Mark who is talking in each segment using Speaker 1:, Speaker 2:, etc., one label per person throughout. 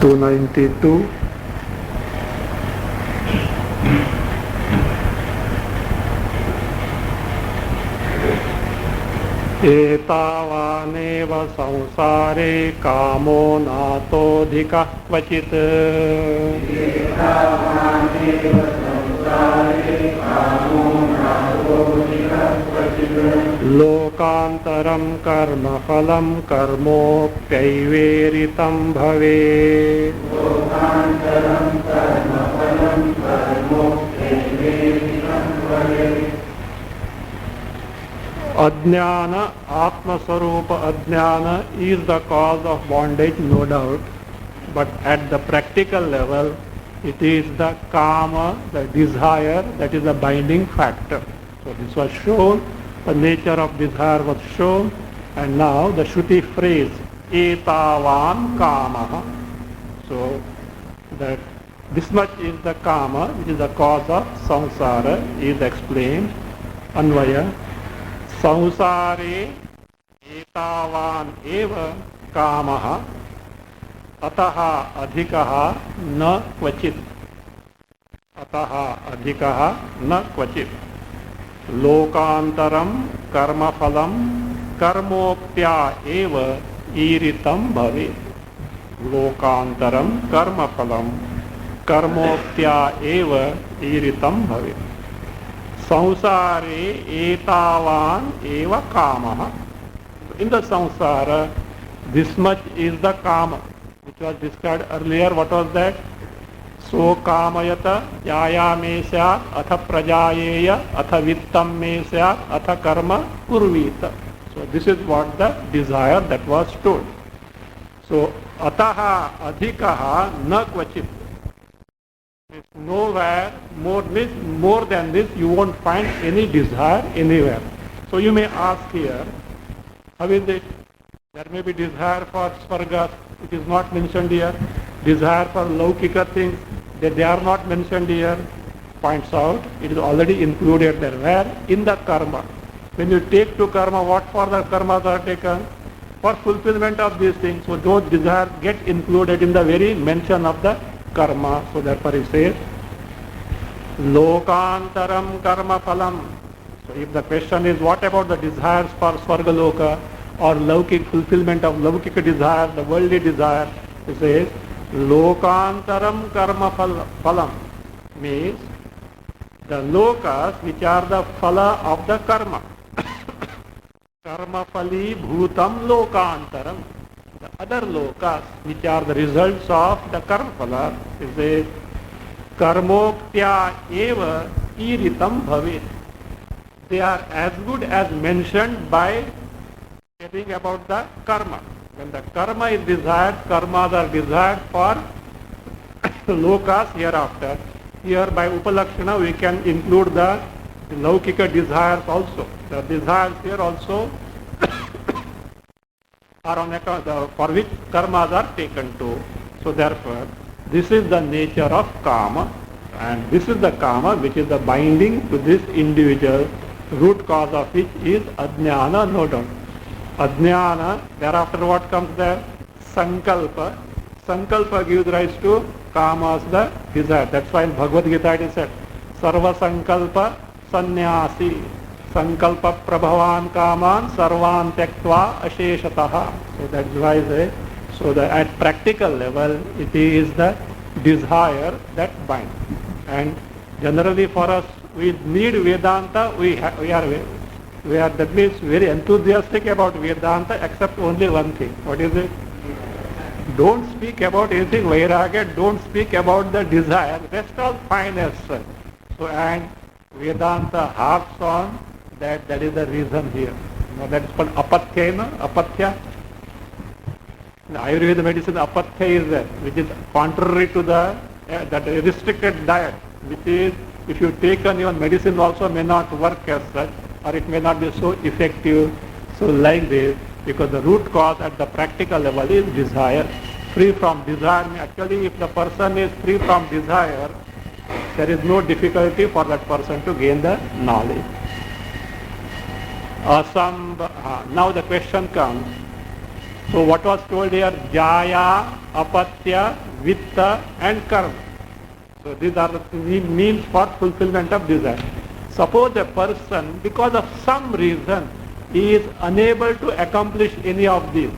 Speaker 1: 292. एतावानेव संसारे कामो नातोऽधिकः क्वचित् लोकान्तरं कर्मफलं कर्मोऽप्यैवेरितं भवेत् Ajnana, Atma Swarupa Ajnana is the cause of bondage, no doubt. But at the practical level, it is the kama, the desire, that is the binding factor. So this was shown, the nature of desire was shown, and now the Shruti phrase, etavan kamaha. So that this much is the kama, which is the cause of samsara, is explained. Anvaya. संसारे एतावान एव कामः अतः अधिकः न क्वचित् अतः अधिकः न क्वचित् लोकान्तरं कर्मफलं कर्मोक्त्या एव ईरितं भवेत् लोकान्तरं कर्मफलं कर्मोक्त्या एव ईरितं भवेत् Samsare etavan eva kamaha. In the samsara, this much is the kama, which was described earlier. What was that? So kamayata jaya me syat atha prajayeya atha vittam me syat atha karma kurvita. So this is what the desire that was told. So ataha adhikaha na kvachit. Nowhere more than this you won't find any desire anywhere. So you may ask here, how is it? There may be desire for svargas, it is not mentioned here. Desire for laukika things, they are not mentioned here. Points out, it is already included there. Where? In the karma. When you take to karma, what for the karmas are taken? For fulfillment of these things. So those desires get included in the very mention of the karma. So therefore he says, Lokantaram karma phalam. So if the question is, what about the desires for Svargaloka or Laukik, fulfillment of Laukika desire, the worldly desire, he says, Lokantaram karma phalam means the lokas which are the phala of the karma. Karma phali bhutam lokantaram. The other lokas which are the results of the karma phala is a karmoktya eva iritam bhavet. They are as good as mentioned by telling about the karma. When the karma is desired, karmas are desired for lokas hereafter. Here by upalakshana we can include the laukika desires also. The desires here also are on account for which karmas are taken to. So therefore, this is the nature of kama, and this is the kama which is the binding to this individual, root cause of which is ajnana, no doubt. Ajnana, thereafter what comes there? Sankalpa. Sankalpa gives rise to kamas, the desire. That's why in Bhagavad Gita it is said, Sarva Sankalpa Sannyasi. Sankalpa Prabhavan Kaman Sarvan Tektva Asheshataha. So that's why I say, so that at practical level it is the desire that binds. And generally for us, we need Vedanta, we are that means very enthusiastic about Vedanta, except only one thing. What is it? Don't speak about anything Vairagya, don't speak about the desire, rest all fine as such. So and Vedanta harps on that is the reason here. That is called apatya, apatya. In Ayurveda medicine, apatya is there, which is contrary to the that restricted diet, which is, if you take on even medicine also may not work as such, or it may not be so effective. So like this, because the root cause at the practical level is desire. Free from desire, actually if the person is free from desire, there is no difficulty for that person to gain the knowledge. Now the question comes. So what was told here? Jaya, apatya, vitta and karma. So these are the means for fulfillment of desire. Suppose a person, because of some reason, he is unable to accomplish any of these.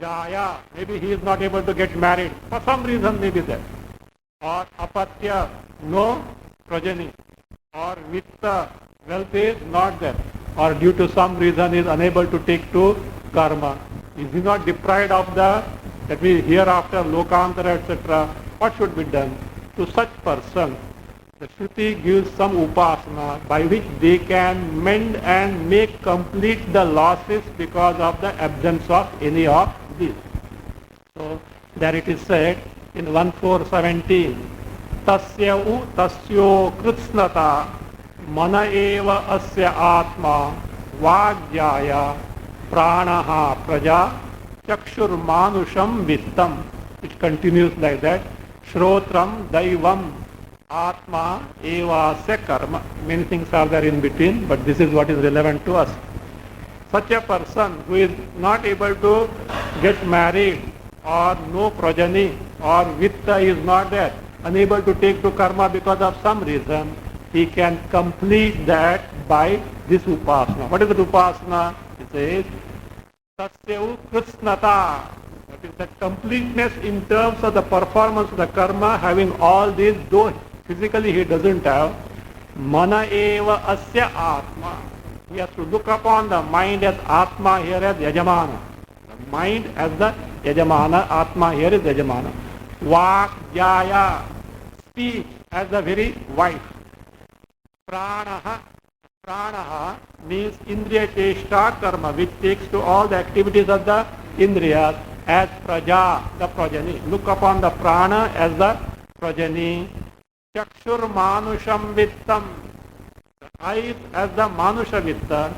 Speaker 1: Jaya, maybe he is not able to get married. For some reason maybe that. Or apatya, no progeny. Or vitta, wealth is not there. Or due to some reason he is unable to take to karma. Is he not deprived of the, that we hereafter, lokantara, etc.? What should be done? To such person, the Shruti gives some upasana by which they can mend and make complete the losses because of the absence of any of these. So there it is said in 1.4.17, Tasya u tasyo kritsnata mana eva asya atma vagjaya pranaha praja chakshur manusham vittam. It continues like that. Shrotram daivam atma evasya karma. Many things are there in between, but this is what is relevant to us. Such a person who is not able to get married, or no progeny, or vitta is not there, unable to take to karma because of some reason, he can complete that by this upasana. What is the upasana? It says, Tasya kritsnata. That is the completeness in terms of the performance of the karma, having all these, though physically he doesn't have. Mana eva asya atma. He has to look upon the mind as atma here as yajamana. The mind as the yajamana, atma here is yajamana. Vak jaya, speech as the very wife. Pranaha, pranaha means indriya cheshta karma, which takes to all the activities of the indriyas, as praja, the progeny. Look upon the prana as the progeny. Chakshur manusham vittam, the eyes as the manusha vitta.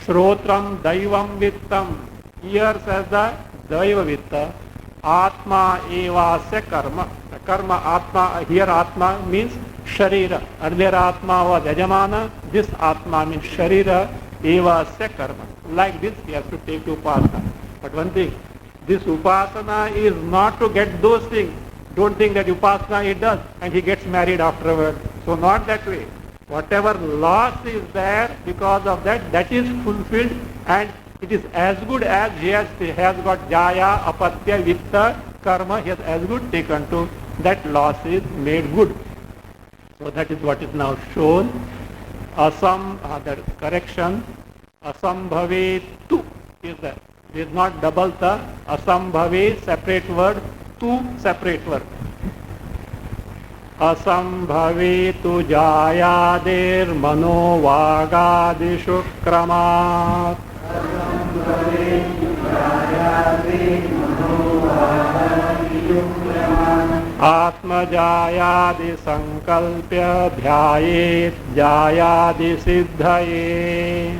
Speaker 1: Shrotram daivam vittam, ears as the daiva vitta. Atma evasya karma. The karma atma, here atma means sharira. Earlier atma was yajamana, this atma means sharira evasya karma. Like this he has to take upasana. But one thing, this upasana is not to get those things. Don't think that upasana he does and he gets married afterward. So not that way. Whatever loss is there because of that, that is fulfilled, and it is as good as he has got jaya, apatya, vitta, karma, he has as good taken to, that loss is made good. So that is what is now shown. That correction, asambhave tu is there. It is not double ta, asambhave separate word, tu separate word. Asambhave tu jayadir mano vagadishu kramat. Atma jayadi sankalpya dhyayet jayadi siddhaye.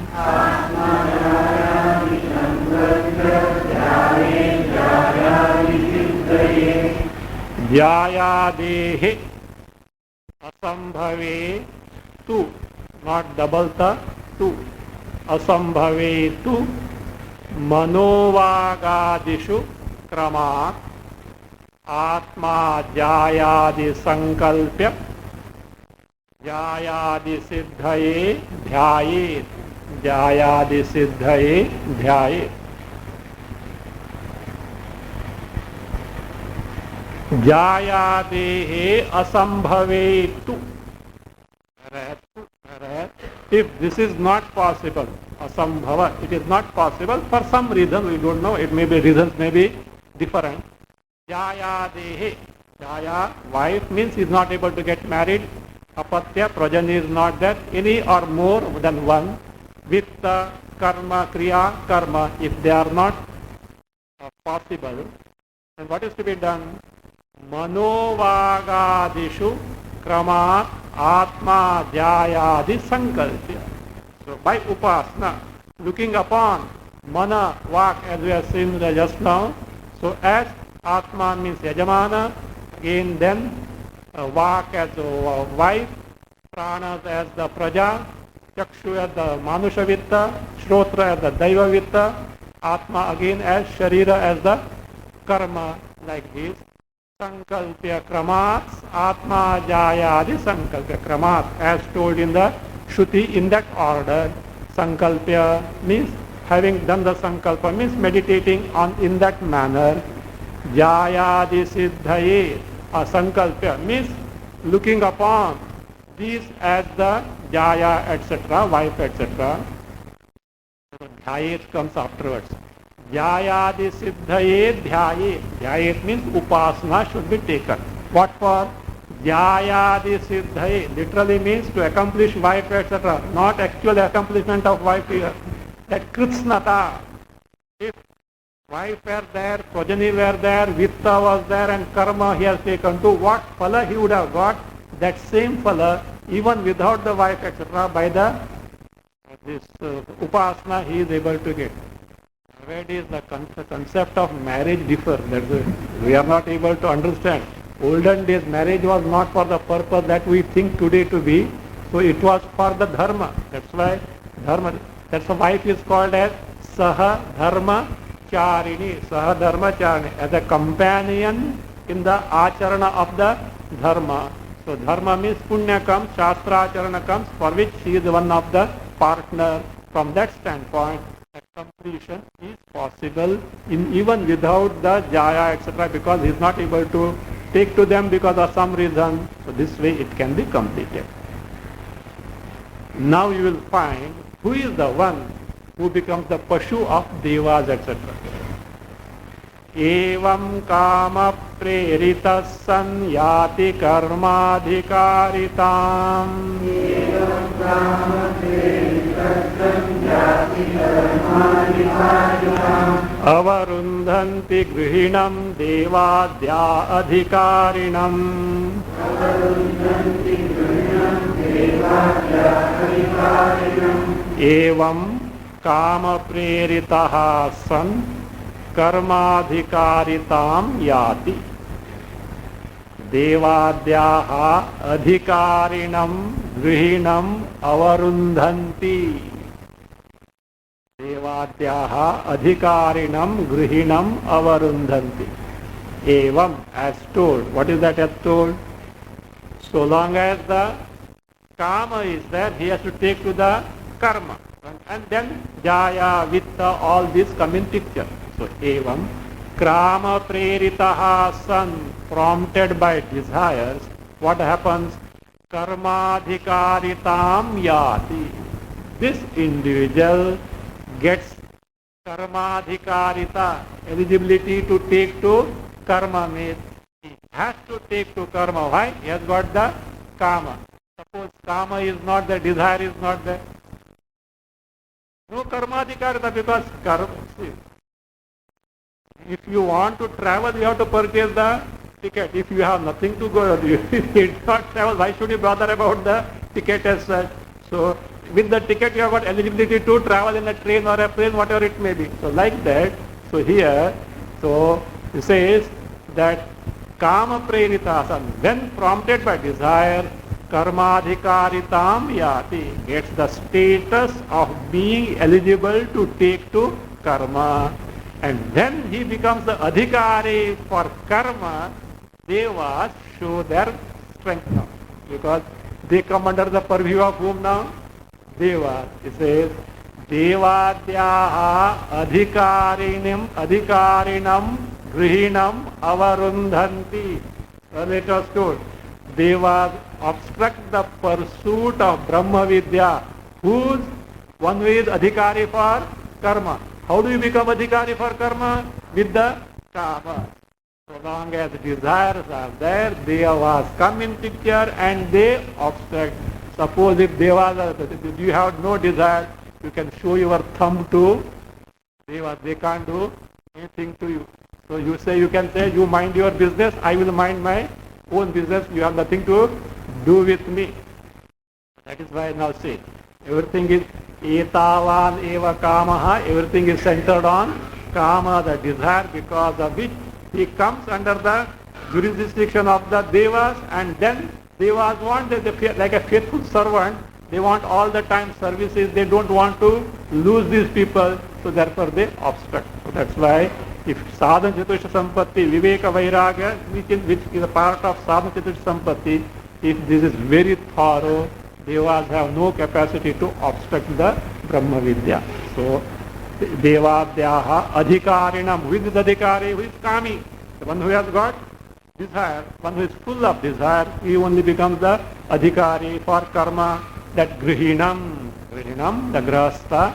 Speaker 1: Jayadehe asambhave tu, not double ta, tu. Asambhave tu manovagadishu kramat atma jayadi sankalpya jayadi siddhaye dhyayet jayadi siddhaye dhyayet. Jayadehe asambhavetu. If this is not possible, asambhava, it is not possible for some reason, we don't know, it may be reasons may be different. Jayadehe, jaya, wife means he is not able to get married. Apatya, progeny is not there, any or more than one. Vitta, karma, kriya, karma, if they are not possible, then what is to be done? Manovagadishu kramat atma jayadi sankalpya. So by upasana, looking upon mana, vak, as we have seen just now. So as atma means yajamana, again then vak as wife, pranas as the praja, Chakshu as the Manusha Vitta, Shrotra as the Daiva Vitta, Atma again as Sharira as the Karma, like this. Sankalpya Kramat, Atma Jayadi Sankalpya Kramat, as told in the Shruti in that order. Sankalpya means having done the Sankalpa, means meditating on in that manner. Jayadi Siddhaye, Sankalpya means looking upon these as the Jaya, etc., wife, etc. Dhyayet comes afterwards. Jayadi Siddhaye Dhyayet. Dhyayet means Upasana should be taken. What for? Jayadi Siddhaye literally means to accomplish wife, etc. Not actual accomplishment of wife here. That Kritsnata. If wife were there, progeny were there, Vitta was there, and Karma he has taken, to what phala he would have got? That same phala, even without the wife, etc., by the Upasana he is able to get. Nowadays the concept of marriage differs. We are not able to understand. Olden days marriage was not for the purpose that we think today to be. So it was for the dharma. That's why dharma. That's why wife is called as Saha Dharma Charini. Saha Dharma Charini, as a companion in the acharana of the dharma. So dharma means punya comes, shastra acharana comes, for which she is one of the partner. From that standpoint, completion is possible even without the Jaya, etc., because he is not able to take to them because of some reason. So this way it can be completed. Now you will find who is the one who becomes the Pashu of Devas, etc. Evam kama prerita san yati karma adhikaritam. Evam kama prerita san yati karma adhikaritam. Avarundhanti grihinam devadya adhikarinam. Avarundhanti grihinam devadya adhikarinam. Evam kama preritaha san कर्माधिकारिताम याति देवाद्याः अधिकारिणं गृहिणं अवरुन्धन्ति देवाद्याः अधिकारिणं गृहिणं अवरुन्धन्ति एवं as told. What is that as told? So long as the kama is there, he has to take to the karma, and then jaya, vitta, all this come in picture. So, evam, krama preritaha san, prompted by desires, what happens? Karmadhikaritam yati. This individual gets karmadhikarita, eligibility to take to karma means he has to take to karma. Why? He has got the kama. Suppose kama is not there, desire is not there. No karmadhikarita, because karma. If you want to travel, you have to purchase the ticket. If you have nothing to go, you did not travel, why should you bother about the ticket as such? So, with the ticket you have got eligibility to travel in a train or a plane, whatever it may be. So, like that, so here, so it says that kama preritasan, when prompted by desire, karmadhikaritam yati, gets the status of being eligible to take to karma. And when he becomes the adhikari for karma, devas show their strength now. Because they come under the purview of whom now? Devas. It says, devadyaha adhikarinam grihinam avarundhanti. Earlier it was told, devas obstruct the pursuit of Brahma Vidya. Whose? One who is adhikari for karma. How do you become adhikari for karma? With the kama. So long as desires are there, devas come in picture and they obstruct. Suppose if devas are, you have no desire, you can show your thumb to devas. They can't do anything to you. So you say, you can say, you mind your business, I will mind my own business. You have nothing to do with me. That is why I now say, everything is etavan eva kamaha, everything is centered on kama, the desire, because of which he comes under the jurisdiction of the devas, and then devas want, like a faithful servant, They want all the time services. They don't want to lose these people. So therefore they obstruct. So that's why if sadhana chatusha sampatti, viveka vairagya, which is a part of sadhana chatusha sampatti, if this is very thorough, devas have no capacity to obstruct the Brahma Vidya. So devadyaha adhikarinam, who is the adhikari, who is kami? The one who has got desire, one who is full of desire, he only becomes the adhikari for karma. That grihinam, the grahastha,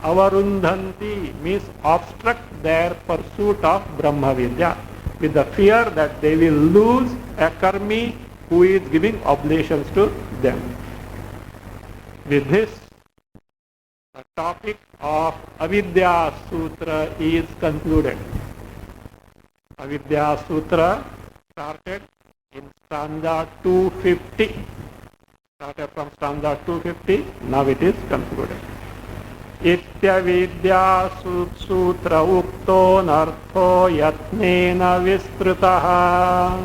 Speaker 1: avarundhanti means obstruct their pursuit of Brahma Vidya with the fear that they will lose a karmi who is giving oblations to them. With this, the topic of Avidya Sutra is concluded. Avidya Sutra started in stanza 250. Started from stanza 250, now it is concluded. Ityavidya sutra ukto nartho yatnena vistrutaha.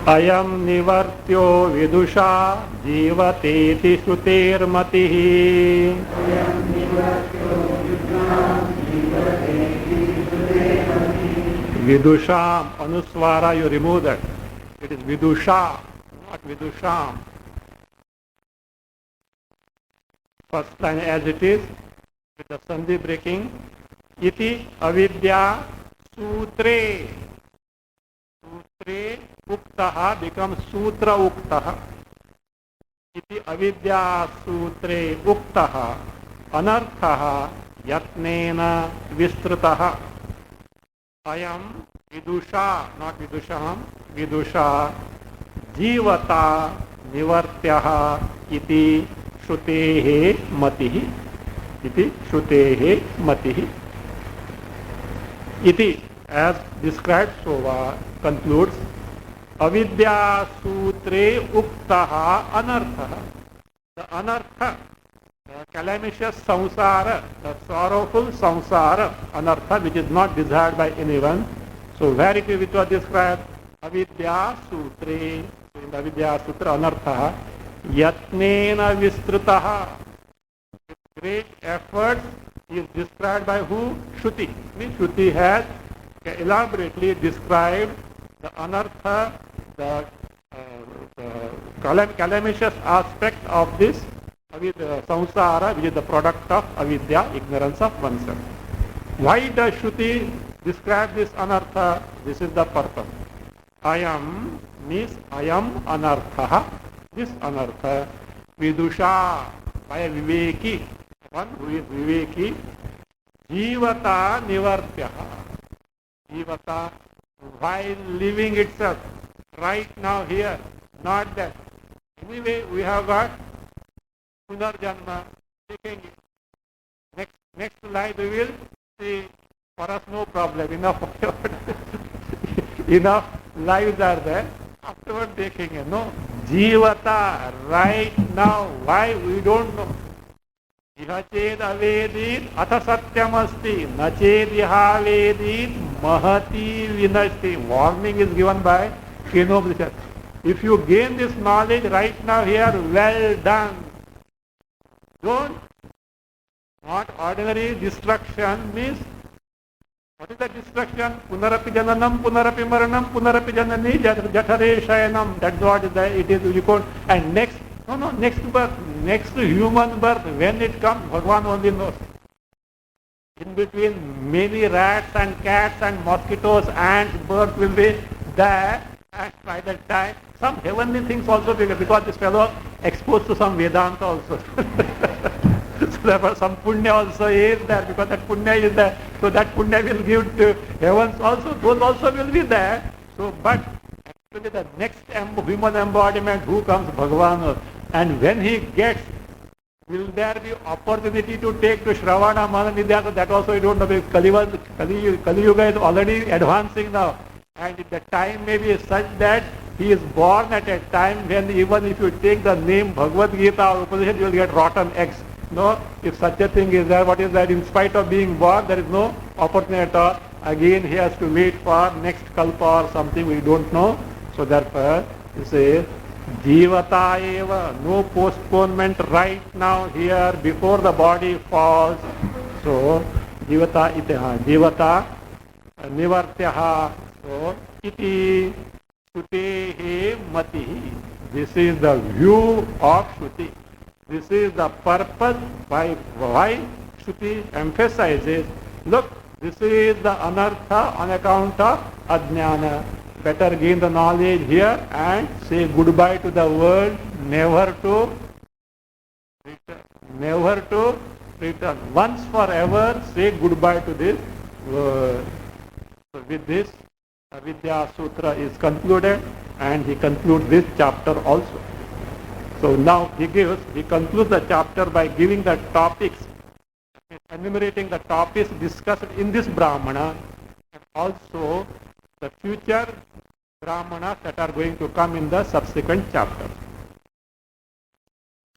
Speaker 1: Ayam nivartyo vidusha jivateti shrutermatihi. Vidusham, anuswara, you remove that. It is vidusha, not vidusham. First line as it is, with the sandhi breaking. Iti avidya sutre. Sutre uktaha becomes sutra uktaha. Iti avidya sutre uktaha. Anarthaha yatnena vistrutaha. Ayam vidusha, not vidusham, vidusha jivata nivartyaha iti shrutehe matihi. Iti shrutehe matihi. Iti, as described, so concludes, avidya sutre uktaha anartha. The anartha, the calamitous samsara, the sorrowful samsara, anartha, which is not desired by anyone. So where it was described, avidya sutre, in the avidya sutra anartha, yatnena vistrutaha. With great efforts is described by who? Shruti. Means Shruti has elaborately described the anartha, the calamitous aspect of this samsara, which is the product of avidya, ignorance of oneself. Why does Shruti describe this anartha? This is the purpose. Ayam means ayam anartha. This anartha, vidusha, by a viveki, one who is viveki, jivata nivartyaha. Jivata, while living itself, right now here, not that. Anyway, we have got punarjanma, taking it. Next life we will see, for us no problem, enough enough lives are there, afterward taking it. No, jivata, right now, why we don't know. Iha ched avedit atha satyam asti, na ched iha avedit mahati vinashti. Warning is given by Kenobuddha. If you gain this knowledge right now here, well done. Don't. Not ordinary destruction means, what is the destruction? Punarapi jananam, punarapi maranam, punarapi janani, jathare shayanam. That's what it is. You call, and next birth, next human birth, when it comes, Bhagavan only knows. In between, many rats and cats and mosquitoes, ants, birds will be there, and by that time, some heavenly things also, because this fellow exposed to some Vedanta also. So therefore some punya also is there, because that punya is there. So that punya will give to heavens also, those also will be there. So, but actually the next human embodiment, who comes? Bhagavan. And when he gets, will there be opportunity to take to Shravana, Mana, Vidya? So that also you don't know, because Kali Yuga is already advancing now. And the time may be such that he is born at a time when even if you take the name Bhagavad Gita or Upanishad, you will get rotten eggs. No, if such a thing is there, what is that? In spite of being born, there is no opportunity at all. again he has to wait for next kalpa or something, we don't know. So therefore, he says, Jivata eva, no postponement right now here before the body falls. So, Jivata itaha, Jivata nivartyaha. So, iti Shrutehe mati. This is the view of Shruti. This is the purpose why Shruti emphasizes, look, this is the anartha on account of ajnana. Better gain the knowledge here and say goodbye to the world, never to return. Never to return. Once forever, say goodbye to this world. So with this, Vidya Sutra is concluded, and he concludes this chapter also. So now he concludes the chapter by giving the topics, enumerating the topics discussed in this Brahmana, and also the future Brahmanas that are going to come in the subsequent chapters.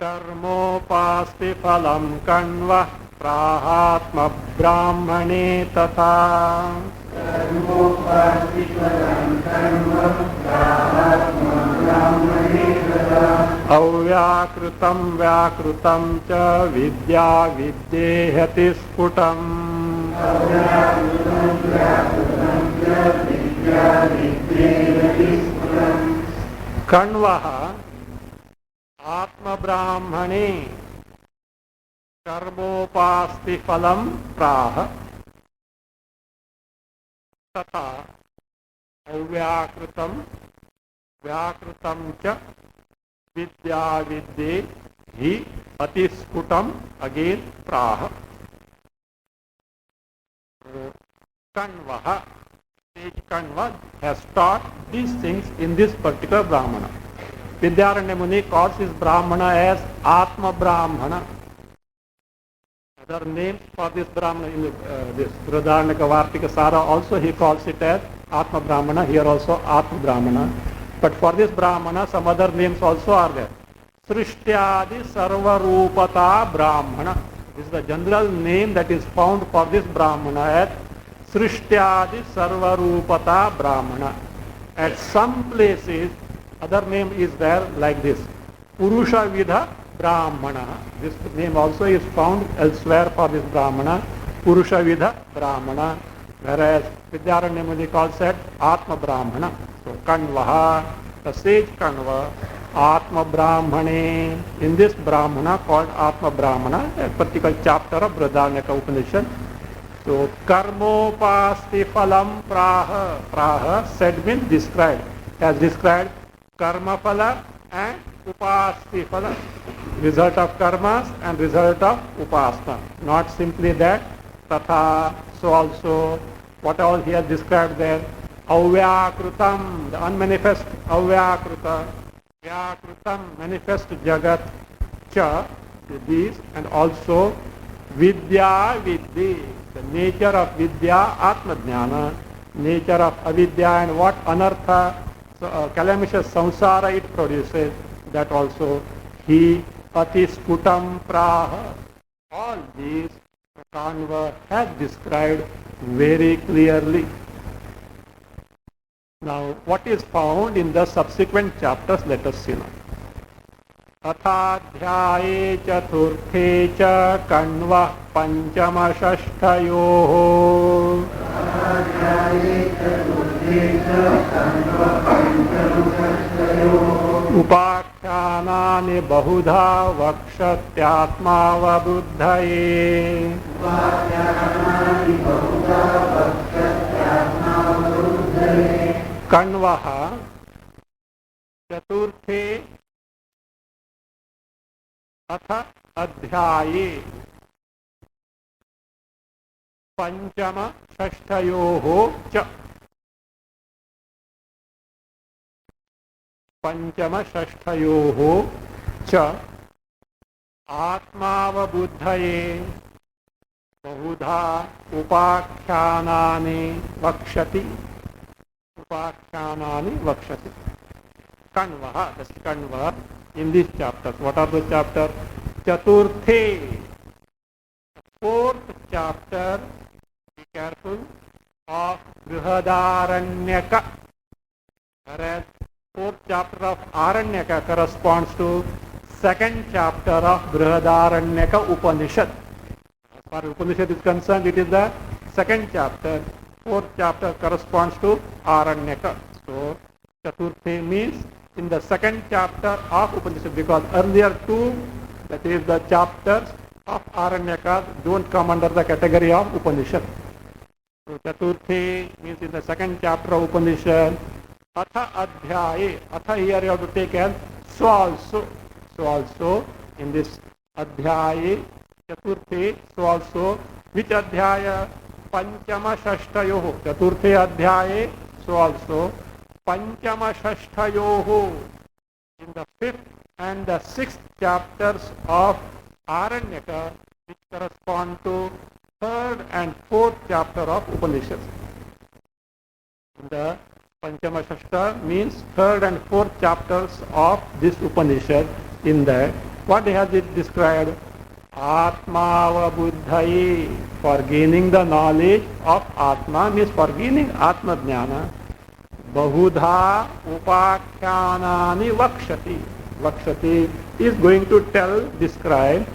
Speaker 1: Karmopasti phalam kanva prahatma brahmane tatha. Karmopasti phalam kanva prahatma brahmane tatha. Avyakrutam vyakrutam cha vidya vidyehati sputam. Avyakrutam vyakrutam cha vidya vidyehati sputam. Kanvaha Atma Brahmane Karmopasti Phalam Praha Tata Avyakrutam Vyakrutam Cha Vidya Vidye Hi Atisputam again Praha. Kanvaha, sage Kanva has taught these things in this particular Brahmana. Vidyaranya Muni calls his Brahmana as Atma Brahmana. Other names for this Brahmana in this Sruddharnika Vartika Sara also he calls it as Atma Brahmana, here also Atma Brahmana. But for this Brahmana some other names also are there. Srishtyadi Sarvarupata Brahmana. This is the general name that is found for this Brahmana as Srishtyadi Sarvarupata Brahmana. At some places other name is there like this, Purusha Vidha Brahmana. This name also is found elsewhere for this Brahmana, Purusha Vidha Brahmana, whereas Vidyaranya Muni calls it Atma Brahmana. So Kanvaha, the sage Kanva, Atma Brahmane, in this Brahmana called Atma Brahmana, a particular chapter of Brihadaranyaka Upanishad. So Karmopasti Phalam Praha, Praha said means described, as described Karma Phala and Upasti Phala, result of karmas and result of upasana. Not simply that, Tatha, so also, what all he has described there, Avyakrutam, the unmanifest Avyakruta, Vyakrutam, manifest Jagat, Cha, these, and also Vidya Vidya, the nature of Vidya, Atma Jnana, nature of Avidya and what anartha, so, calamitous samsara it produces, that also he atisputam praha. All these Kanva has described very clearly. Now what is found in the subsequent chapters, let us see now. Athadhyaye chaturthe cha kanva panchama shashtayoho. Upakyanani bahudha vakshatyatmavabuddhaye. Kanvaha chaturthe atha adhyaye panchama shashtayoho cha. Panchama shashtayoho cha atmavabuddhaye bahudha upakyanani vakshati. Upakyanani vakshati. Kanvaha, that's Kanva in these chapters. What are the chapters? Chaturthe, fourth chapter, be careful, of Brihadaranyaka, whereas fourth chapter of Aranyaka corresponds to second chapter of Brihadaranyaka Upanishad. As far as Upanishad is concerned, it is the second chapter. Fourth chapter corresponds to Aranyaka. So Chaturthi means in the second chapter of Upanishad, because earlier two, that is the chapters of Aranyaka, don't come under the category of Upanishad. So Chaturthi means in the second chapter of Upanishad. Atha Adhyaye, Atha here you have to take as so also. So also in this Adhyaye, Chaturthi, so also, which Adhyaya? Panchama Shashtayoho. Chaturthi Adhyaye, so also, Panchama Shashtayoho. In the fifth and the sixth chapters of Aranyaka, which correspond to third and fourth chapter of Upanishads. The Panchama Shashta means third and fourth chapters of this Upanishad. In that, what has it described? Atmava Buddhaye, for gaining the knowledge of Atma, means for gaining Atma Jnana. Bahudha Upakyanani Vakshati. Vakshati is going to describe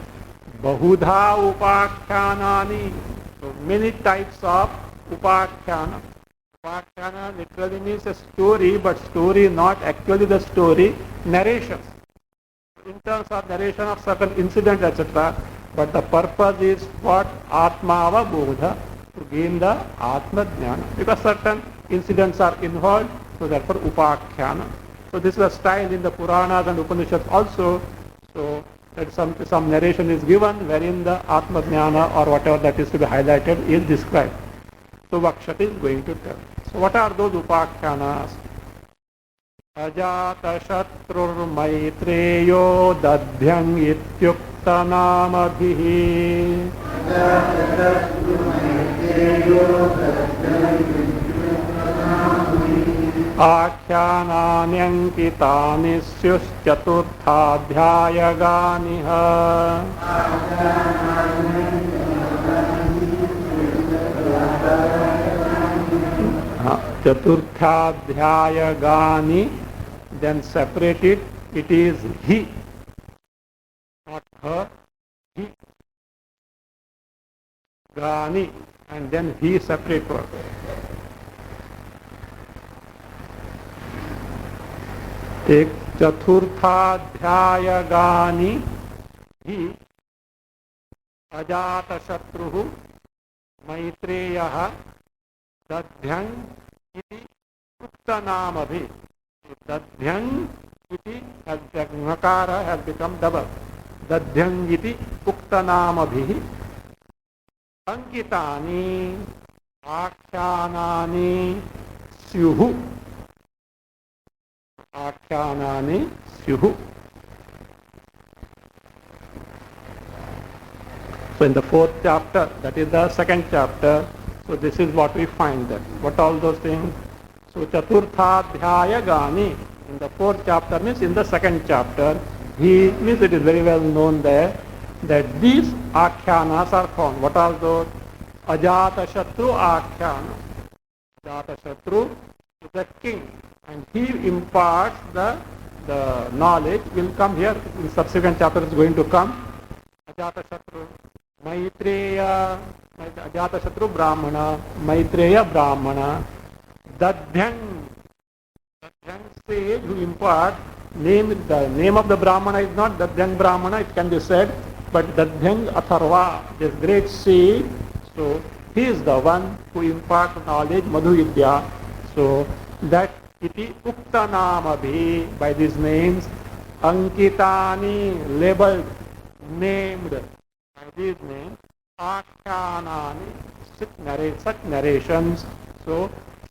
Speaker 1: Bahudha Upakyanani. So many types of Upakyana. Upakyana literally means a story, but story not actually the story, narrations. In terms of narration of certain incidents, etc. But the purpose is what? Atmava Bodha, to gain the Atma Jnana. Because certain incidents are involved, so therefore Upakhyana. So this is a style in the Puranas and Upanishads also. So that some narration is given wherein the Atma Jnana or whatever that is to be highlighted is described. So Vakshati is going to tell. So what are those Upakhyanas? Ajata Shatrur Maitreyo Dadhyang Ityukta Namabhihi Akyananyankitani Syus Chaturthadhyayaganiha. Chaturthadhyayagani, then separate it, it is he, not her, he. Gani, and then he separate word. Take Chaturthadhyayagani, he, Ajata Shatruhu, Maitreyaha, Dadhyang iti Uktanamabhi. Dadhyang iti has Nakara has become double. Dadhyang iti Uktanamabhi. Ankitani Akhyanani Syuhu. Akhyanani Syuhu. So in the fourth chapter, that is the second chapter, so this is what we find there. What all those things? So Chaturthadhyayagani, in the fourth chapter means in the second chapter, he means it is very well known there that these Akhyanas are found. What are those? Ajata Shatru Akhyana. Ajata Shatru is the king, and he imparts the knowledge. Will come here in subsequent chapter is going to come. Ajata Shatru. Maitreya, Ajata Shatru Brahmana, Maitreya Brahmana, Dadhyang, Dadhyang sage who impart, the name of the Brahmana is not Dadhyang Brahmana, it can be said, but Dadhyang Atharva, this great sage, so he is the one who imparts knowledge, Madhu Vidya, so that iti Uktanamabhi, by these names, Ankitani, labeled, named, these names, Akhyanani, such narrations, so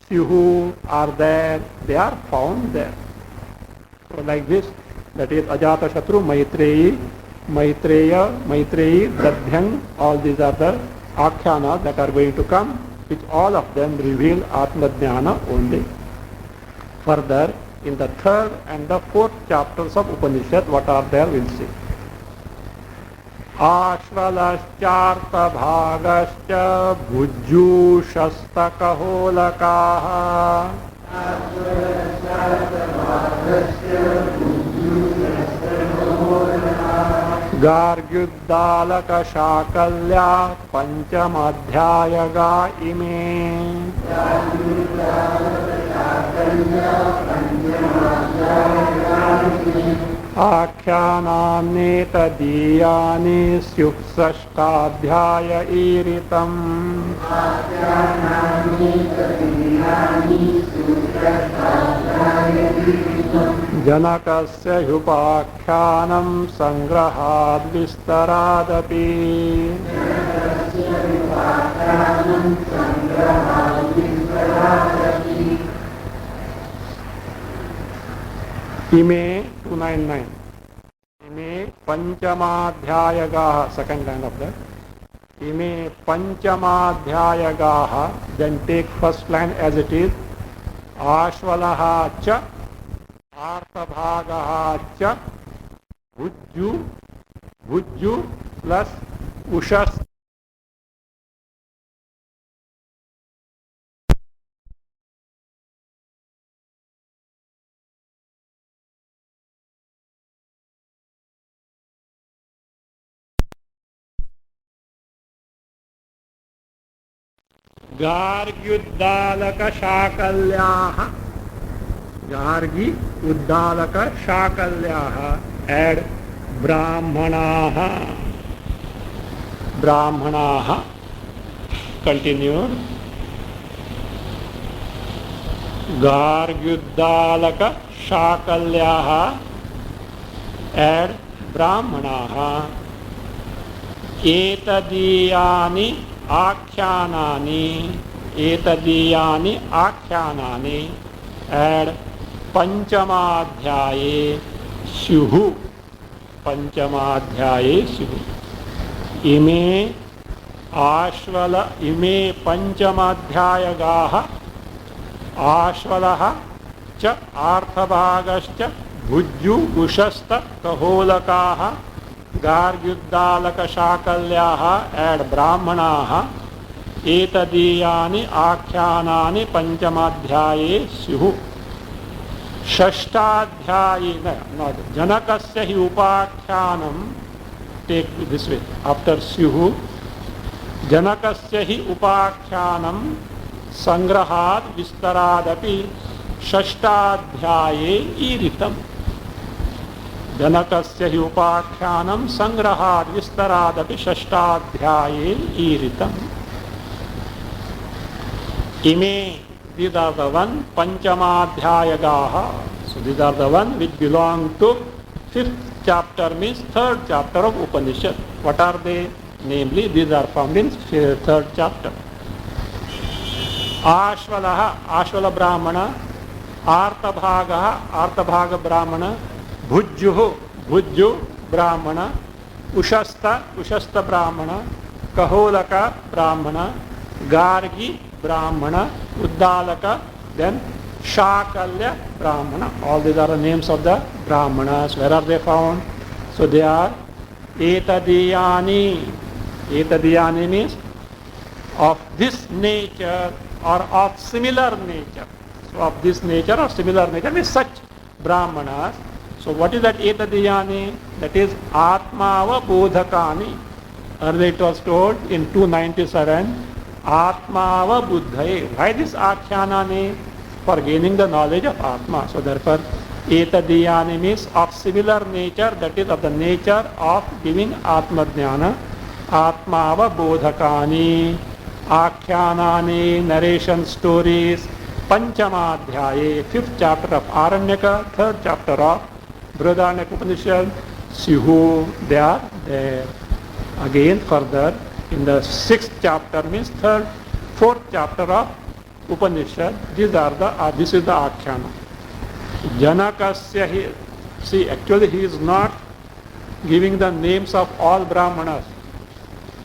Speaker 1: Syuhu are there, they are found there. So like this, that is Ajata Shatru, Maitreyi, Dadhyang, all these are the Akhyanas that are going to come, which all of them reveal Atma Jnana only. Further, in the third and the fourth chapters of Upanishad, what are there, we'll see. आश्वलश्चार्तभागश्च भुज्यूषस्तकहोलकाः गार्ग्युद्दालकशाकल्या पञ्चमाध्यायगा इमे आख्यानान्येतदीयानि स्युः षष्ठाध्याय ईरितम् जनकस्य ह्युपाख्यानं संग्रहाद् विस्तरादपि इमे 299 इमे पंचमाध्यायगाः second line of that इमे पंचमाध्यायगाः then take first line as it is आश्वलः च आर्तभागः च Bhujyu Bhujyu plus उषस् गार्ग्युद्दालकशाकल्याः Gargi Uddalak शाकल्याः add ब्राह्मणाः ब्राह्मणाः continued गार्ग्युद्दालक शाकल्याः add ब्राह्मणाः एतदीयानि आख्यानानि एतदीयानि आख्यानानि एड पंचमाध्याये स्युः पंचमाध्याये स्युः इमे आश्वल इमे पंचमाध्यायगाः आश्वलः च आर्तभागश्च भुज्यु उषस्त कहोलकाः गार्ग्युद्दालकशाकल्याः एड ब्राह्मणाः एतदीयानि आख्यानानि पंचमाध्याये स्युः षष्ठाध्याये जनकस्य हि उपाख्यानं टेक दिस वे आफ्टर स्युः जनकस्य हि उपाख्यानं संग्रहात् विस्तरादपि षष्ठाध्याये ईरितम् जनकस्य हि उपाख्यानं संग्रहात् विस्तरादपि षष्ठाध्याये ईरितम् इमे these are the one panchamadhyayagaha so these are the one which belong to fifth chapter means third chapter of Upanishad. What are they? Namely these are found in third chapter. Ashwalaha Ashwala Brahmana Artabhagaha Artabhaga Brahmana Bhujjuhu Bhujju Brahmana Ushasta Ushasta Brahmana Kaholaka Brahmana Gargi Brahmana Uddalaka then Shakalya Brahmana. All these are the names of the Brahmanas. Where are they found? So they are Etadiyani. Etadiyani means of this nature or of similar nature. So of this nature or similar nature means such Brahmanas. So what is that Etadiyani? That is Atmava Bodhakani. Earlier it was told in 297 Atmava Buddhaye. Why this Akyanani? For gaining the knowledge of Atma. So therefore Etadiyani means of similar nature, that is of the nature of giving Atma Jnana. Atmava Bodhakani Akyanani, narration stories. Panchamadhyaye, fifth chapter of Aranyaka, third chapter of Brihadaranyaka Upanishad. Syuhu, they are there. Again further in the sixth chapter means fourth chapter of Upanishad. These are the this is the Akhyana. Janakasya, see actually he is not giving the names of all Brahmanas.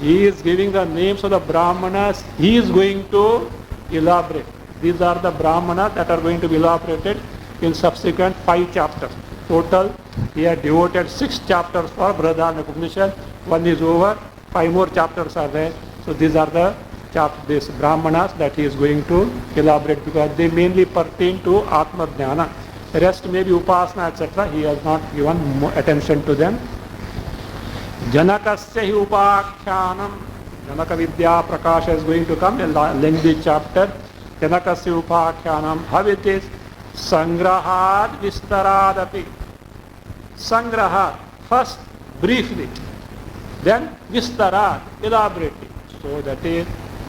Speaker 1: He is giving the names of the Brahmanas. He is going to elaborate. These are the Brahmanas that are going to be elaborated in subsequent 5 chapters. total he had devoted 6 chapters for Brihadaranyaka Upanishad. One is over, 5 more chapters are there. So these are the these Brahmanas that he is going to elaborate, because they mainly pertain to Atma Jnana. The rest may be Upasana, etc. He has not given attention to them. Janakasya hi upakhyanam. Janaka Vidya Prakasha is going to come, a lengthy chapter. Janakasya upakhyanam. How it is? Sangrahad vistaradapi. Sangrahat, first briefly, then vistarad, elaborately. So that is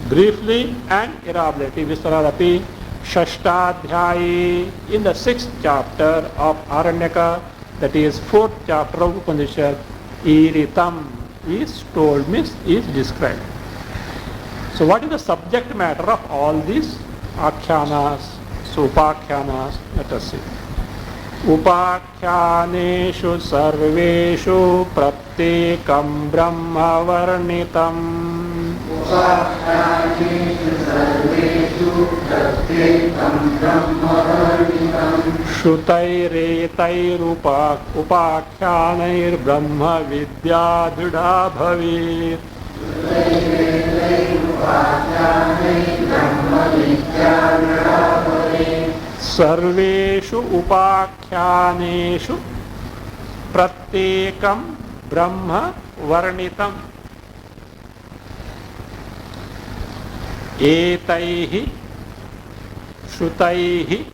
Speaker 1: briefly and elaborately. Vistaradapi. Shashtadhyayi, in the 6th chapter of Aranyaka, that is 4th chapter of Upanishad, Iritam is told, means is described. So what is the subject matter of all these akhyanas? So upakhyanas, let us see. Upakhyaneshu sarveshu pratyekam brahma varnitam. Shutairetairupakhyanir brahma vidya dhrida bhavet. Sarveshu upakhyaneshu pratyekam brahma varnitam. Etaihi, Shrutaihi,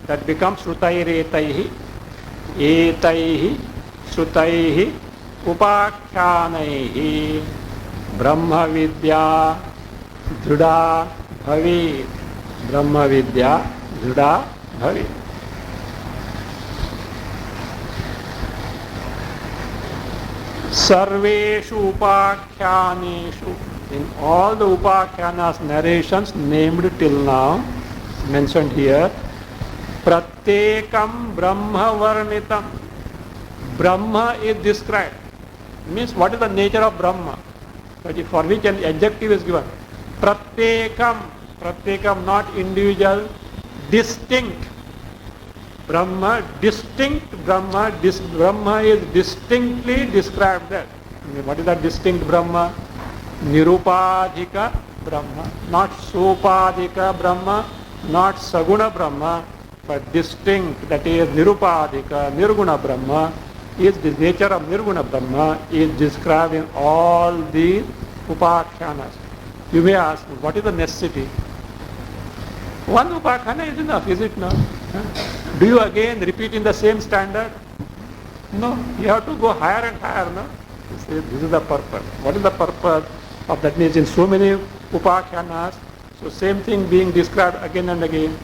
Speaker 1: that becomes Shrutairetaihi, Etaihi, Shrutaihi, Upakyanaihi, Brahma Vidya, Dhrida Bhavet, Brahma Vidya, Dhrida Bhavet. Sarveshu Upakyaneshu. In all the Upakhyanas narrations named till now, mentioned here, Pratyekam Brahma Varnitam. Brahma is described. Means what is the nature of Brahma? For which an adjective is given. Pratyekam. Pratyekam, not individual, distinct. Brahma, distinct Brahma. Brahma is distinctly described there. What is that distinct Brahma? Nirupadhika Brahma, not Sopadhika Brahma, not Saguna Brahma, but distinct, that is Nirupadhika, Nirguna Brahma, is the nature of Nirguna Brahma, is described in all the Upakhyanas. You may ask, what is the necessity? One Upakhyana is enough, is it not? Do you again repeat in the same standard? No, you have to go higher and higher, no? This is the purpose. What is the purpose of that? Means in so many upakhyanas, so same thing being described again and again.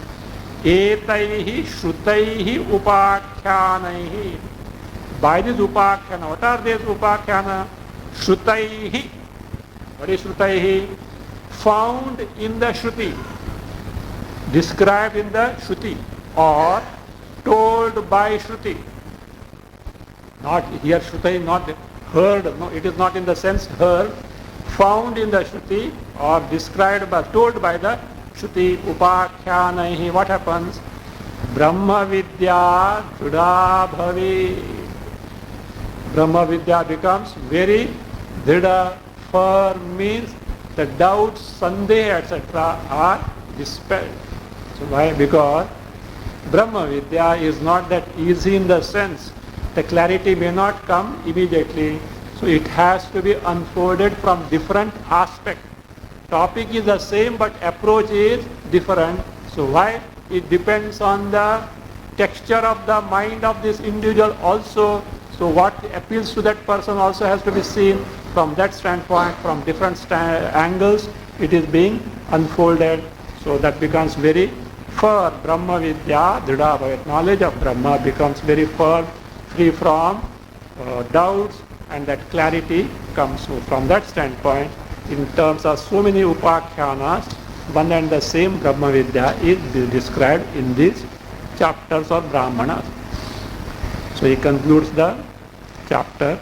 Speaker 1: Etaihi shrutaihi upakyanaihi. By this upakhyana, what are these upakhyana? Shrutaihi. What is shrutaihi? Found in the Shruti, described in the Shruti, or told by Shruti. Not here Shruti, not heard, no, it is not in the sense heard, found in the Shruti or described by, told by the Shruti. Upakyanaihi, what happens? Brahma Vidya Dhrida Bhavet. Brahma Vidya becomes very Dhrida, firm, means the doubts, Sandeh, etc. are dispelled. So why? Because Brahma Vidya is not that easy in the sense the clarity may not come immediately. So it has to be unfolded from different aspects. Topic is the same but approach is different. So why? It depends on the texture of the mind of this individual also. So what appeals to that person also has to be seen from that standpoint, from different angles it is being unfolded. So that becomes very firm. Brahma Vidya Dhrida Bhavet. Knowledge of Brahma becomes very firm, free from doubts, and that clarity comes. So from that standpoint, in terms of so many upakhyanas, one and the same Brahma Vidya is described in these chapters of Brahmanas. So he concludes the chapter.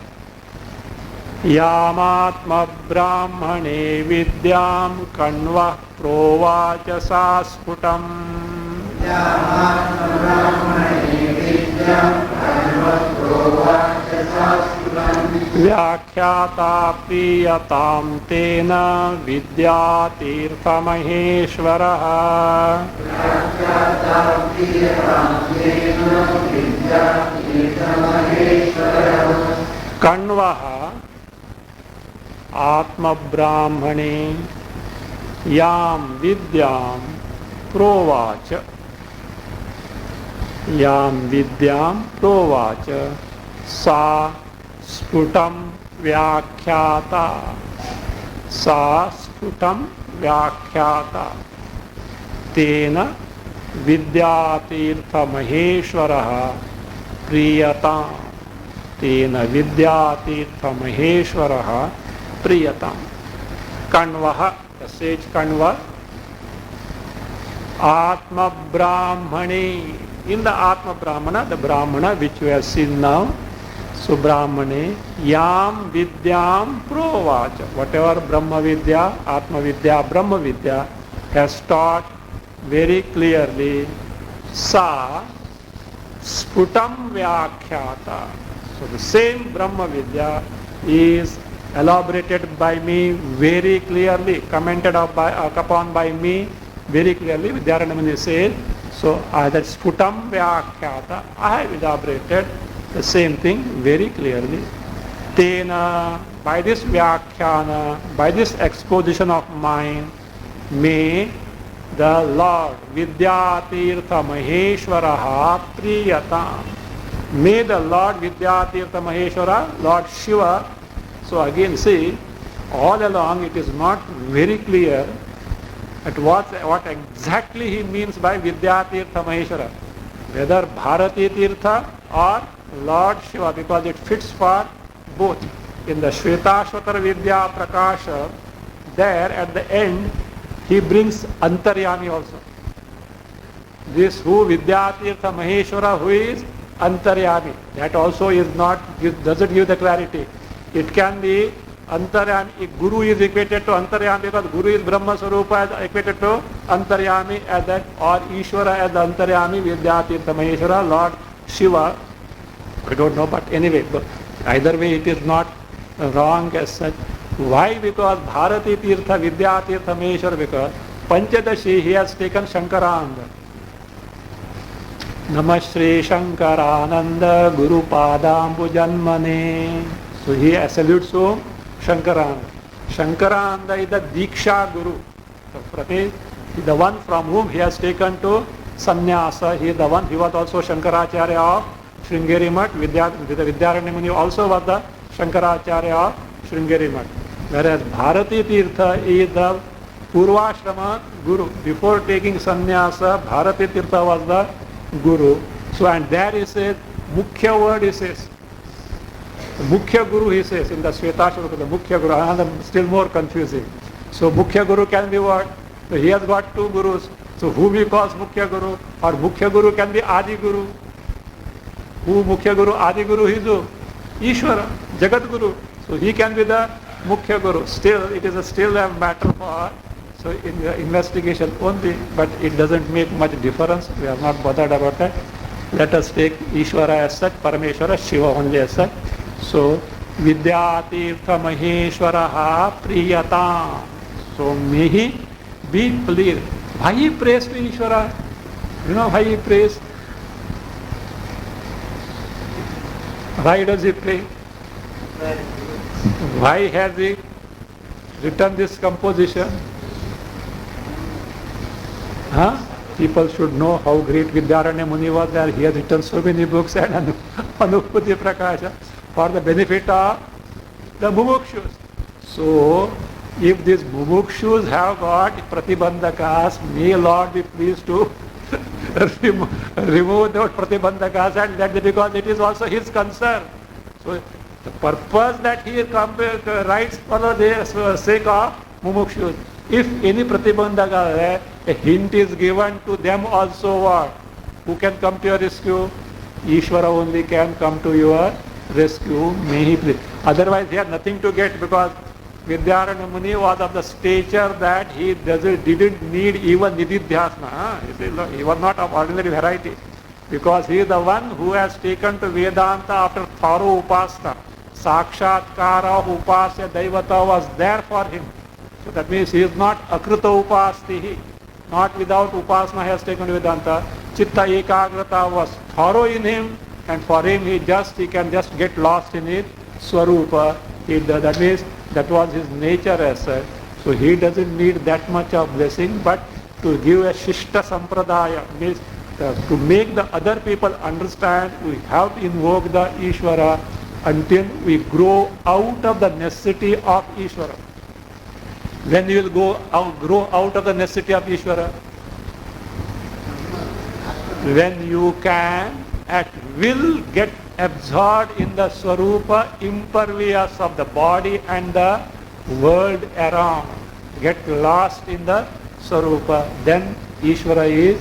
Speaker 1: Yamatma Brahmane Vidyam Kanva Provacha Sasputam. व्याख्याता प्रीयतां तेन विद्यातीर्थमहेश्वरः कण्वः आत्मब्राह्मणे यां विद्यां प्रोवाच सा स्फुटं व्याख्याता तेन विद्यातीर्थमहेश्वरः प्रीयतां कण्वः the sage Kanva Atma Brahmane. In the Atma Brahmana, the Brahmana which we have seen now, so Brahmane Yam Vidyam Provacha. Whatever Brahma Vidya, Atma Vidya, Brahma Vidya has taught very clearly, Sa Sputam Vyakhyata. So the same Brahma Vidya is elaborated by me very clearly, commented upon by me very clearly. Vidyaranamani says, so that Sputam Vyakhyata, I have elaborated the same thing very clearly. Tena, by this Vyakhyana, by this exposition of mine, may the Lord Vidyatirtha Maheshwaraha Priyatam. May the Lord Vidyatirtha Maheshwara, Lord Shiva. So again see, all along it is not very clear at what exactly he means by Vidyatirtha Maheshwara. Whether Bharati Tirtha or Lord Shiva, because it fits for both. In the Shvetashvatar Vidya Prakasha, there at the end he brings Antaryami also. This who Vidyatirtha Maheshwara, who is Antaryami, that also is not, doesn't give the clarity. It can be Antaryami, Guru is equated to Antaryami because Guru is Brahma Sarupa is equated to Antaryami as that, or Ishvara as the Antaryami, Vidyatirtha Maheshwara, Lord Shiva. I don't know, but anyway, but either way it is not wrong as such. Why? Because Bharati Tirtha, Vidyatirtha Maheshwara, because Panchadashi he has taken Shankaranda. Namah Shri Shankarananda Guru Padambu Janmane. So he salutes to Shankaranda. Shankaranda is the Diksha Guru. He is the one from whom he has taken to Sannyasa. He is the one, he was also Shankaracharya of Sringeri Mat. Vidyaranya Muni also was the Shankaracharya of Sringeri Mat. Whereas Bharati Tirtha is the Purvashrama Guru. Before taking sannyasa, Bharati Tirtha was the Guru. So and there he says, Mukhya word he says. Mukhya Guru he says in the Shvetashvara, the Mukhya Guru, another still more confusing. So Mukhya Guru can be what? So he has got two Gurus. So whom he calls Mukhya Guru? Or Mukhya Guru can be Adi Guru. Who Mukhya Guru? Adi Guru is who? Ishvara, Jagat Guru. So he can be the Mukhya Guru. Still, it is still a matter for in the investigation only, but it doesn't make much difference. We are not bothered about that. Let us take Ishvara as such, Parameshwara, Shiva only as such. So, Vidyatirtha Maheshwaraha Priyatam. So, may he be pleased. Why he prays to Ishvara? You know why he prays? Why does he pray? Why has he written this composition? People should know how great Vidyaranya Muni was there. He has written so many books and Anubhuti Prakasha for the benefit of the mumukshus. So, if these mumukshus have got pratibandhakas, may Lord be pleased to remove those pratibandhakas, and that because it is also his concern. So, the purpose that he writes for the sake of mumukshus. If any pratibandhaka, a hint is given to them also what? Who can come to your rescue? Ishvara only can come to your rescue. May he please. Otherwise, they have nothing to get because Vidyaranya Muni was of the stature that he didn't need even Nididhyasana. He was not of ordinary variety, because he is the one who has taken to Vedanta after thorough upasana. Sakshatkara upasya Daivata was there for him. So that means he is not akrita upasti. Not without upasana he has taken to Vedanta. Chitta ekagrata was thorough in him, and for him he can just get lost in it. Swarupa. That means that was his nature as such. So he doesn't need that much of blessing, but to give a shishta sampradaya means to make the other people understand, we have to invoke the Ishvara until we grow out of the necessity of Ishvara. When you will grow out of the necessity of Ishvara? When you can at will get absorbed in the Swarupa, impervious of the body and the world around. Get lost in the Swarupa, then Ishvara is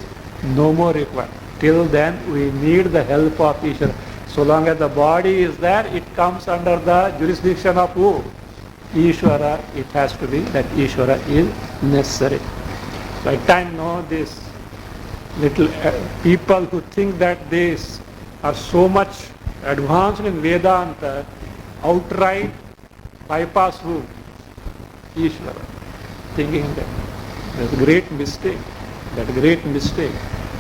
Speaker 1: no more required. Till then we need the help of Ishvara. So long as the body is there, it comes under the jurisdiction of who? Ishvara. It has to be that Ishvara is necessary. So at times this little people who think that they are so much advanced in Vedanta outright bypass who? Ishvara. Thinking that. That's a great mistake. That's a great mistake.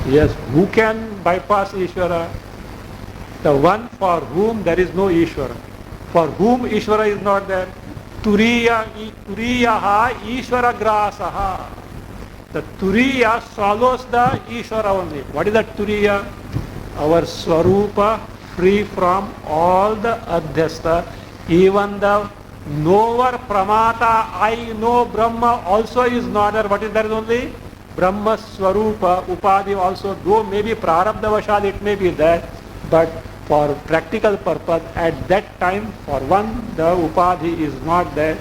Speaker 1: Yes, who can bypass Ishvara? The one for whom there is no Ishvara. For whom Ishvara is not there. Turiyaha Ishvara grasaha. The Turiya swallows the Ishvara only. What is that Turiya? Our Swarupa, free from all the Adhyastha. Even the knower Pramata, I know Brahma also is not there. What is there only? Brahma Swarupa, Upadhi also, though maybe Prarabdha Vashal it may be there, but for practical purpose, at that time, for one, the Upadhi is not there.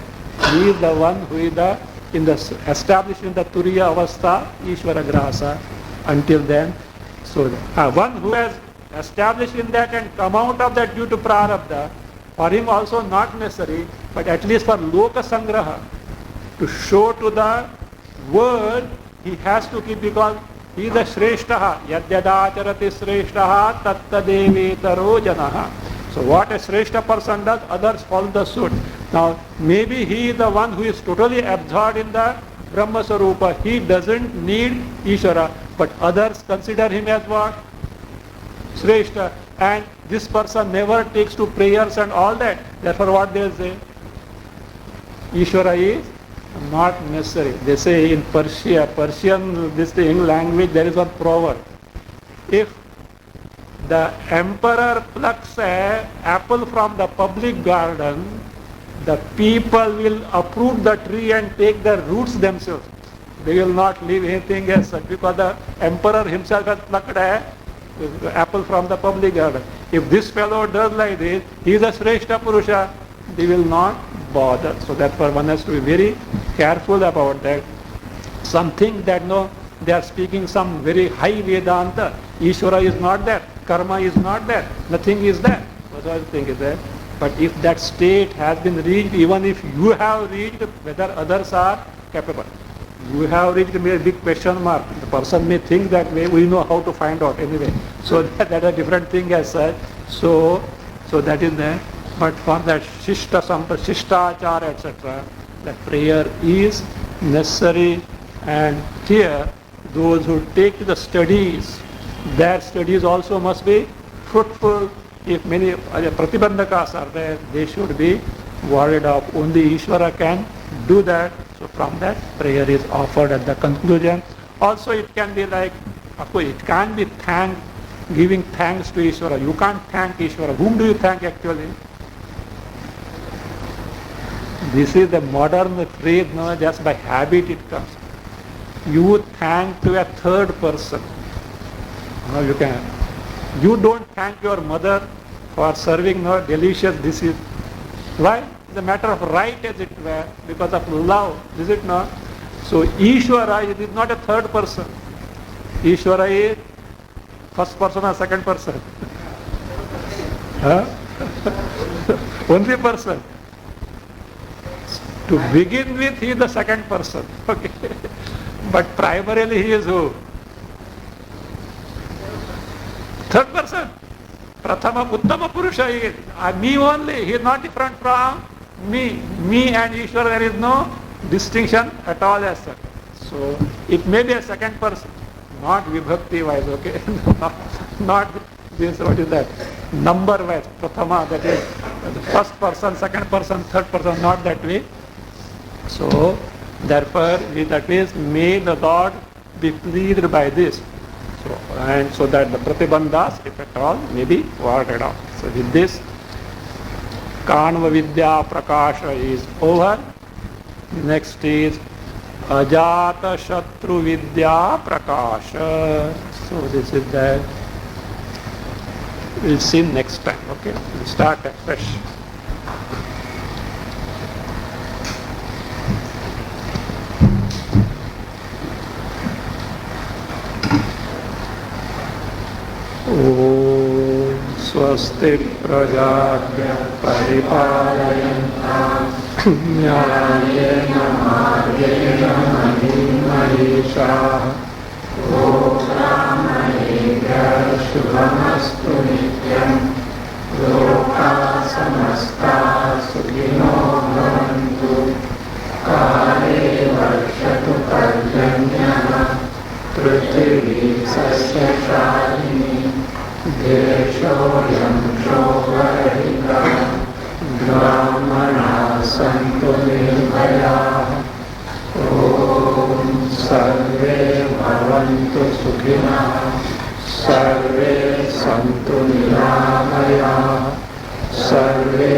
Speaker 1: He is the one who is established in the Turiya Avastha, Ishvara Grasa. Until then, so one who has established in that and come out of that due to Prarabdha, for him also not necessary, but at least for Loka Sangraha, to show to the world, he has to keep, because he is the Shreshtaha. Yadyadacharati Shreshtaha tatta devetaro janaha. So what a Shreshta person does, others follow the suit. Now maybe he is the one who is totally absorbed in the Brahma Sarupa. He doesn't need Ishvara, but others consider him as what? Shreshta. And this person never takes to prayers and all that. Therefore what they say? Ishvara is not necessary. They say in Persian this thing language, there is one proverb. If the emperor plucks an apple from the public garden, the people will uproot the tree and take the roots themselves. They will not leave anything else, because the emperor himself has plucked an apple from the public garden. If this fellow does like this, he is a Shreshta Purusha, they will not bother. So therefore one has to be very careful about that. Some think that they are speaking some very high Vedanta. Ishvara is not there, karma is not there, nothing is there. That's what I think is there. But if that state has been reached, even if you have reached, whether others are capable. You have reached a big question mark. The person may think that way, we know how to find out anyway. So that's a different thing as such. So that is there. But for that Shishtachara, etc., that prayer is necessary. And here, those who take to the studies, their studies also must be fruitful. If many pratibandhakas are there, they should be warded off. Only Ishvara can do that. So from that, prayer is offered at the conclusion. Also it can be like, of course, it can't be giving thanks to Ishvara. You can't thank Ishvara. Whom do you thank actually? This is the modern phrase, just by habit it comes. You thank to a third person. You don't thank your mother for serving delicious dishes. Why? It's a matter of right, as it were, because of love, is it not? So Ishvara is not a third person. Ishvara is first person or second person? Only person. To begin with, he is the second person. Okay. But primarily he is who? Third person. Prathama Uttama Purusha is me only. He is not different from me. Me and Ishvara, there is no distinction at all as such. So it may be a second person, not vibhakti wise, okay? not this, what is that? Number wise. Prathama, that is the first person, second person, third person, not that way. So therefore, that means may the Lord be pleased by this. So, and so that the pratibandhas, if at all, may be warded off. So with this, Kanva Vidya Prakasha is over. Next is Ajata Shatru Vidya Prakasha. So this is that. We'll see next time. Okay, we'll start afresh. स्वस्ति प्रजाभ्यः परिपालयन्तां न्यायेन मार्गेण महीमहीषाः गोब्राह्मणेभ्यः शुभमस्तु नित्यं लोकाः समस्ताः सुखिनो भवन्तु काले वर्षतु पर्जन्यः पृथिवी सस्यशालिनी देशोऽयं शोकरहितः ब्राह्मणाः सन्तु निर्भयाः ॐ सर्वे भवन्तु सुखिनः सर्वे सन्तु निरामयाः सर्वे